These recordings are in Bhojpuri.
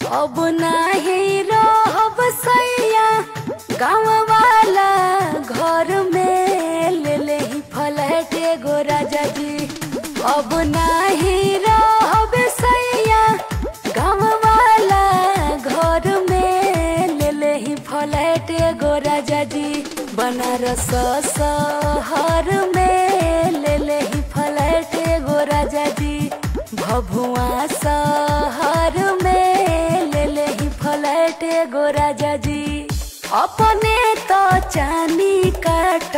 अब नाही रहब सैया गाँव वाला घर में ले ले ही फ्लैट एगो राजा जी। अब नाही रहब सैया गाँव वाला घर में ले ले ही फ्लैट एगो राजा जी। बनारस शहर में ले ले ही फ्लैट एगो राजा जी। भभुआ शहर में ले ले ही फ्लैट एगो राजा जी। अपने तो चानी काट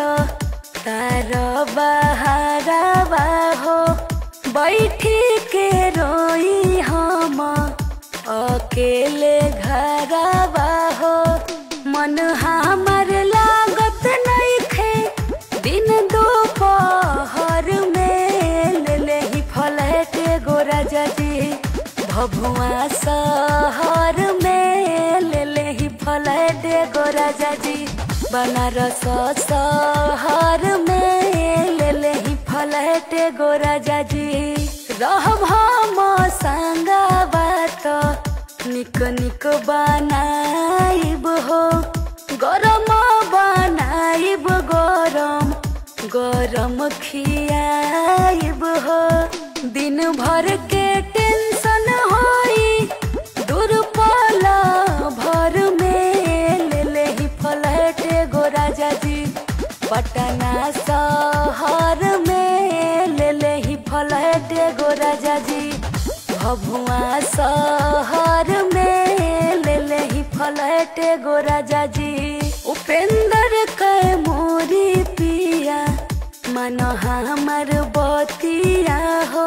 तार बहारवा हो बैठी के रोई हम अकेले घरवा हो। मन हमार लागत नइखे दिन दोपहर में ले ले ही फ्लैट एगो राजा जी। भभुआ शहर में ले ले ही फ्लैट एगो राजा जी। बनारस शहर में ले ले ही फ्लैट एगो राजा जी। रहब हम संगवा तो निक निक बनाइब हो गरम बनाइब गरम गरम खियाइब हो। दिन भर के टेंशन होई दूर पला भर में ले ले ही फ्लैट एगो राजा जी। पटना शहर में ले ले ही फ्लैट एगो राजा जी। भभुआ शहर में ले ले ही फ्लैट एगो राजा जी। उपेंद्र के मोरी पिया मन हमर बतिया हो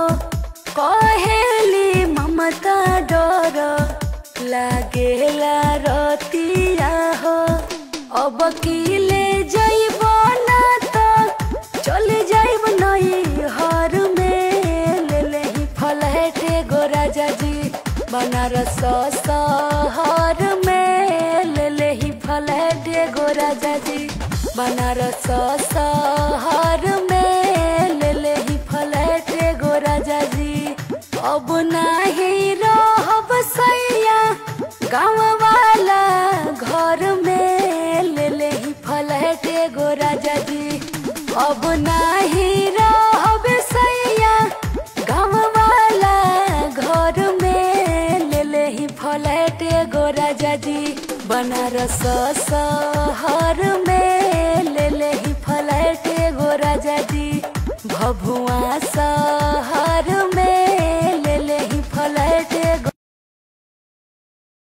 कहेली ममता डर लागेला रतिया हो। अब की ले जाइब ना तो चल जाइब नई हर में ले ले ही फ्लैट एगो राजा जी। बनारस शहर में ले ले ही फ्लैट एगो राजा जी। बनारस शहर में ले ले ही फ्लैट एगो राजा जी। अब नाही रहब सैया गाँव वाला घर में ले ले ही फ्लैट एगो राजा जी। अब नाही रहब सैया गाँव वाला घर में ले ले ही फ्लैट एगो राजा जी। बनारस शहर में ले ले ही फ्लैट एगो राजा जी। भभुआ शहर